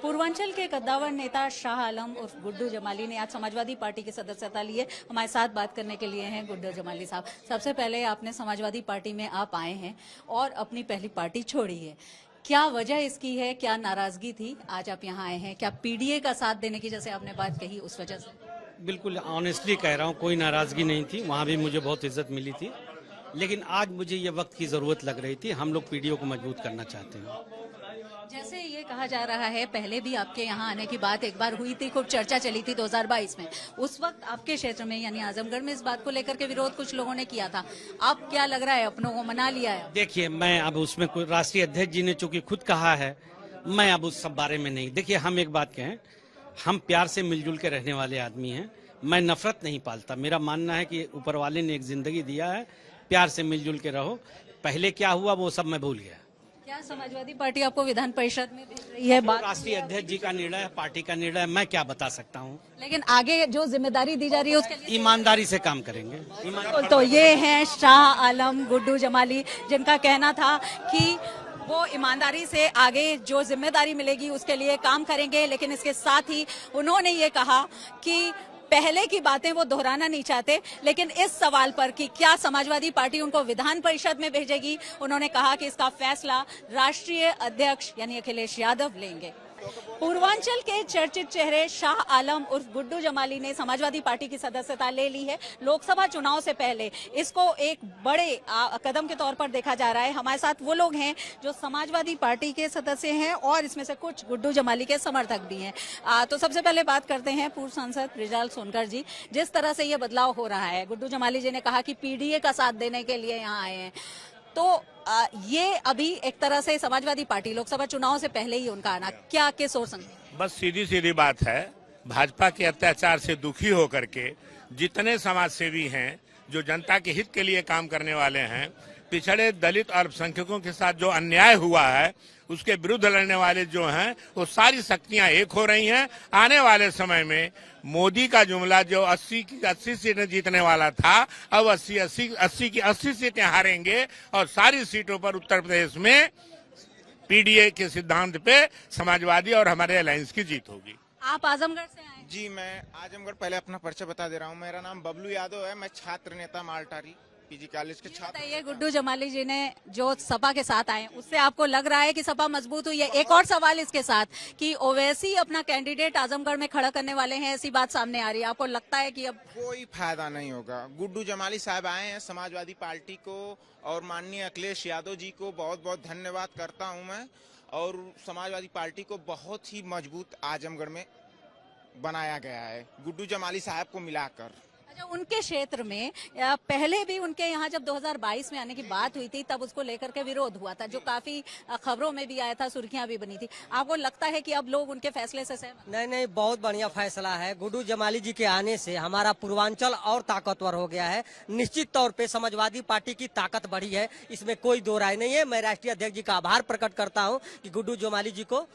पूर्वांचल के कद्दावर नेता शाह आलम उर्फ गुड्डू जमाली ने आज समाजवादी पार्टी की सदस्यता ली है। हमारे साथ बात करने के लिए हैं गुड्डू जमाली साहब। सबसे पहले आपने समाजवादी पार्टी में आप आए हैं और अपनी पहली पार्टी छोड़ी है, क्या वजह इसकी है? क्या नाराजगी थी? आज आप यहाँ आए हैं, क्या पीडीए का साथ देने की जैसे आपने बात कही उस वजह से? बिल्कुल ऑनेस्टली कह रहा हूँ, कोई नाराजगी नहीं थी। वहाँ भी मुझे बहुत इज्जत मिली थी, लेकिन आज मुझे ये वक्त की जरूरत लग रही थी। हम लोग पीडीओ को मजबूत करना चाहते हैं। जैसे ये कहा जा रहा है, पहले भी आपके यहाँ आने की बात एक बार हुई थी, खूब चर्चा चली थी 2022 में। उस वक्त आपके क्षेत्र में यानी आजमगढ़ में इस बात को लेकर के विरोध कुछ लोगों ने किया था। अब क्या लग रहा है, अपनों को मना लिया है? देखिए, मैं अब उसमें कोई, राष्ट्रीय अध्यक्ष जी ने चूंकि खुद कहा है, मैं अब उस सब बारे में नहीं। देखिए, हम एक बात कहें, हम प्यार से मिलजुल के रहने वाले आदमी हैं। मैं नफरत नहीं पालता। मेरा मानना है कि ऊपर वाले ने एक जिंदगी दिया है, प्यार से मिलजुल के रहो। पहले क्या हुआ वो सब मैं भूल गया। क्या समाजवादी पार्टी आपको विधान परिषद में भेज रही है? बात राष्ट्रीय अध्यक्ष जी का निर्णय है, पार्टी का निर्णय है, मैं क्या बता सकता हूँ। लेकिन आगे जो जिम्मेदारी दी जा रही है उसके लिए ईमानदारी से काम करेंगे। तो ये हैं शाह आलम गुड्डू जमाली, जिनका कहना था कि वो ईमानदारी से आगे जो जिम्मेदारी मिलेगी उसके लिए काम करेंगे। लेकिन इसके साथ ही उन्होंने ये कहा कि पहले की बातें वो दोहराना नहीं चाहते, लेकिन इस सवाल पर कि क्या समाजवादी पार्टी उनको विधान परिषद में भेजेगी, उन्होंने कहा कि इसका फैसला राष्ट्रीय अध्यक्ष यानी अखिलेश यादव लेंगे। पूर्वांचल के चर्चित चेहरे शाह आलम उर्फ गुड्डू जमाली ने समाजवादी पार्टी की सदस्यता ले ली है। लोकसभा चुनाव से पहले इसको एक बड़े कदम के तौर पर देखा जा रहा है। हमारे साथ वो लोग हैं जो समाजवादी पार्टी के सदस्य हैं और इसमें से कुछ गुड्डू जमाली के समर्थक भी हैं। तो सबसे पहले बात करते हैं पूर्व सांसद रिजाल सोनकर जी। जिस तरह से ये बदलाव हो रहा है, गुड्डू जमाली जी ने कहा कि पीडीए का साथ देने के लिए यहाँ आए हैं, तो ये अभी एक तरह से समाजवादी पार्टी लोकसभा चुनाव से पहले ही उनका आना, क्या किस ओर संग? बस सीधी सीधी बात है, भाजपा के अत्याचार से दुखी होकर के जितने समाज सेवी हैं, जो जनता के हित के लिए काम करने वाले हैं, पिछड़े दलित और अल्पसंख्यकों के साथ जो अन्याय हुआ है उसके विरुद्ध लड़ने वाले जो हैं, वो सारी शक्तियां एक हो रही हैं। आने वाले समय में मोदी का जुमला जो 80 की 80 सीटें जीतने वाला था, अब 80 की 80 सीटें हारेंगे और सारी सीटों पर उत्तर प्रदेश में पीडीए के सिद्धांत पे समाजवादी और हमारे अलायंस की जीत होगी। आप आजमगढ़ से आए? जी, मैं आजमगढ़, पहले अपना परिचय बता दे रहा हूँ। मेरा नाम बबलू यादव है, मैं छात्र नेता मालटारी पीजी कॉलेज के छात्र। ये गुड्डू जमाली जी ने जो सपा के साथ आए, उससे आपको लग रहा है कि सपा मजबूत हुई है? एक और सवाल इसके साथ कि ओवैसी अपना कैंडिडेट आजमगढ़ में खड़ा करने वाले हैं, ऐसी बात सामने आ रही है, आपको लगता है कि अब कोई फायदा नहीं होगा? गुड्डू जमाली साहब आए हैं, समाजवादी पार्टी को और माननीय अखिलेश यादव जी को बहुत बहुत धन्यवाद करता हूं मैं, और समाजवादी पार्टी को बहुत ही मजबूत आजमगढ़ में बनाया गया है गुड्डू जमाली साहब को मिलाकर। उनके क्षेत्र में पहले भी उनके यहाँ जब 2022 में आने की बात हुई थी, तब उसको लेकर के विरोध हुआ था, जो काफी खबरों में भी आया था, सुर्खियां भी बनी थी। आपको लगता है कि अब लोग उनके फैसले से सहमत? नहीं, बहुत बढ़िया फैसला है। गुड्डू जमाली जी के आने से हमारा पूर्वांचल और ताकतवर हो गया है। निश्चित तौर पे समाजवादी पार्टी की ताकत बढ़ी है, इसमें कोई दो राय नहीं है। मैं राष्ट्रीय अध्यक्ष जी का आभार प्रकट करता हूँ कि गुड्डू जमाली जी को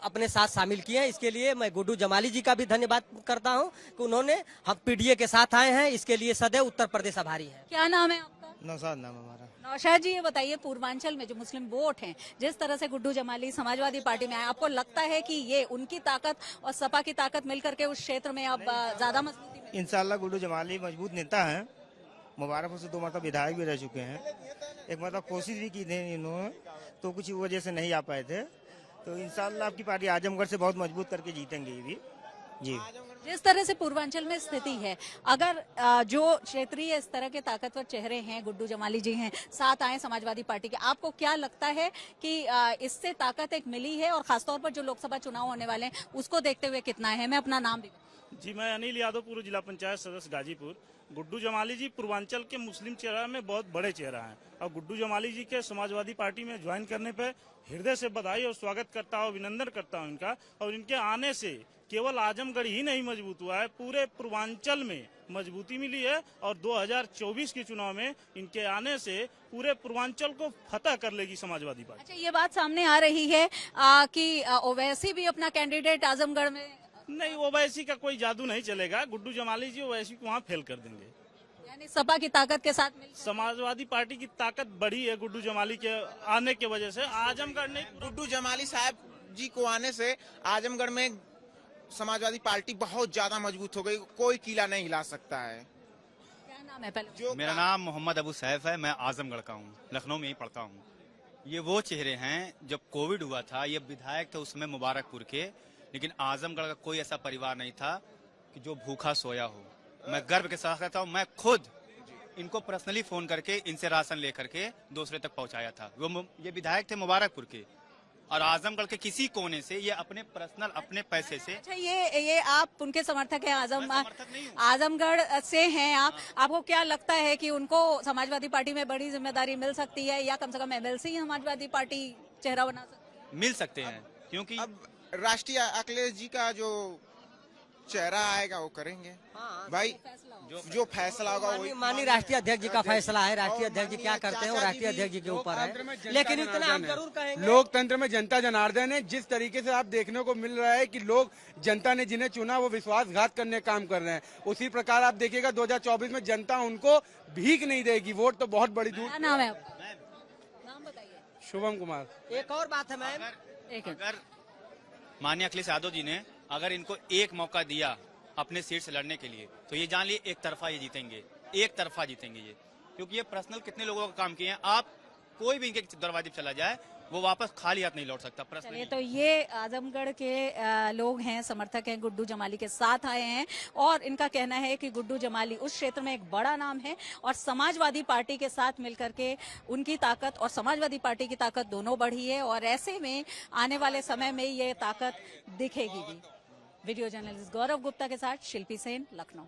अपने साथ शामिल किए हैं। इसके लिए मैं गुड्डू जमाली जी का भी धन्यवाद करता हूं कि उन्होंने हम पीडीए के साथ आए हैं, इसके लिए सदैव उत्तर प्रदेश आभारी है। क्या नाम है आपका? नौशाद नाम हमारा। नौशाद जी, ये बताइए, पूर्वांचल में जो मुस्लिम वोट हैं, जिस तरह से गुड्डू जमाली समाजवादी पार्टी में आए, आपको लगता है कि ये उनकी ताकत और सपा की ताकत मिलकर के उस क्षेत्र में अब ज्यादा मजबूती मिलेगी? इंशाल्लाह गुड्डू जमाली मजबूत नेता है। मुबारकपुर से 2 मरतबा विधायक भी रह चुके हैं। एक मतलब कोशिश भी की थी इन्होंने, तो कुछ वजह से नहीं आ पाए थे। तो इंशाल्लाह आपकी पार्टी आजमगढ़ से बहुत मजबूत करके जीतेंगे ये भी। जी, जिस तरह से पूर्वांचल में स्थिति है, अगर जो क्षेत्रीय इस तरह के ताकतवर चेहरे हैं, गुड्डू जमाली जी हैं, साथ आए समाजवादी पार्टी के, आपको क्या लगता है कि इससे ताकत एक मिली है? और खासतौर पर जो लोकसभा चुनाव होने वाले हैं उसको देखते हुए कितना है? मैं अपना नाम भी। जी, मैं अनिल यादव, पूर्व जिला पंचायत सदस्य गाजीपुर। गुड्डू जमाली जी पूर्वांचल के मुस्लिम चेहरा में बहुत बड़े चेहरा हैं, और गुड्डू जमाली जी के समाजवादी पार्टी में ज्वाइन करने पे हृदय से बधाई और स्वागत करता हूँ, अभिनंदन करता हूँ इनका। और इनके आने से केवल आजमगढ़ ही नहीं मजबूत हुआ है, पूरे पूर्वांचल में मजबूती मिली है। और 2024 के चुनाव में इनके आने से पूरे पूर्वांचल को फतह कर लेगी समाजवादी पार्टी। अच्छा, ये बात सामने आ रही है कि ओवैसी भी अपना कैंडिडेट आजमगढ़ में नहीं, ओवैसी का कोई जादू नहीं चलेगा। गुड्डू जमाली जी ओवैसी को वहाँ फेल कर देंगे। यानी सपा की ताकत के साथ समाजवादी पार्टी की ताकत बढ़ी है गुड्डू जमाली के आने की वजह से। आजमगढ़ नहीं, गुड्डू जमाली साहब जी को आने से आजमगढ़ में समाजवादी पार्टी बहुत ज्यादा मजबूत हो गई, कोई किला नहीं हिला सकता है। क्या नाम है पहले? मेरा नाम मोहम्मद अबू सैफ है, मैं आजमगढ़ का हूँ, लखनऊ में ही पढ़ता हूँ। ये वो चेहरे हैं, जब कोविड हुआ था ये विधायक थे उसमें मुबारकपुर के, लेकिन आजमगढ़ का कोई ऐसा परिवार नहीं था कि जो भूखा सोया हो। मैं गर्व के साथ कहता हूँ, मैं खुद इनको पर्सनली फोन करके इनसे राशन लेकर के दूसरे तक पहुंचाया था। ये विधायक थे मुबारकपुर के, और आजमगढ़ के किसी कोने से ये अपने पर्सनल अपने पैसे से। अच्छा, ये आप उनके समर्थक हैं? समर्थक नहीं हूँ। आजमगढ़ से हैं आप। आपको क्या लगता है कि उनको समाजवादी पार्टी में बड़ी जिम्मेदारी मिल सकती है, या कम से कम एमएलसी समाजवादी पार्टी चेहरा बना सकती है? मिल सकते हैं, क्योंकि अब राष्ट्रीय अखिलेश जी का जो चेहरा आएगा वो करेंगे। भाई जो फैसला होगा वही माननीय राष्ट्रीय अध्यक्ष जी का फैसला है। राष्ट्रीय अध्यक्ष जी क्या करते हैं वो राष्ट्रीय अध्यक्ष जी के ऊपर है, लेकिन इतना हम जरूर कहेंगे, लोकतंत्र में जनता जनार्दन है। जिस तरीके से आप देखने को मिल रहा है कि लोग, जनता ने जिन्हें चुना वो विश्वासघात करने का काम कर रहे हैं, उसी प्रकार आप देखिएगा 2024 में जनता उनको भीख नहीं देगी, वोट तो बहुत बड़ी दूर। क्या नाम है आपका? नाम बताइए। शुभम कुमार। एक और बात है मैम, अगर माननीय अखिलेश यादव जी ने अगर इनको एक मौका दिया अपने सीट से लड़ने के लिए, तो ये जान लिए एक तरफा ये जीतेंगे, एक तरफा जीतेंगे ये, क्योंकि ये पर्सनल कितने लोगों का काम किए हैं। आप कोई भी इनके दरवाजे पे चला जाए वो वापस खाली हाथ नहीं लौट सकता। चलिए, तो ये आजमगढ़ के लोग हैं, समर्थक हैं, गुड्डू जमाली के साथ आए हैं, और इनका कहना है कि गुड्डू जमाली उस क्षेत्र में एक बड़ा नाम है, और समाजवादी पार्टी के साथ मिलकर के उनकी ताकत और समाजवादी पार्टी की ताकत दोनों बढ़ी है, और ऐसे में आने वाले समय में ये ताकत दिखेगी भी। वीडियो जर्नलिस्ट गौरव गुप्ता के साथ शिल्पी सेन, लखनऊ।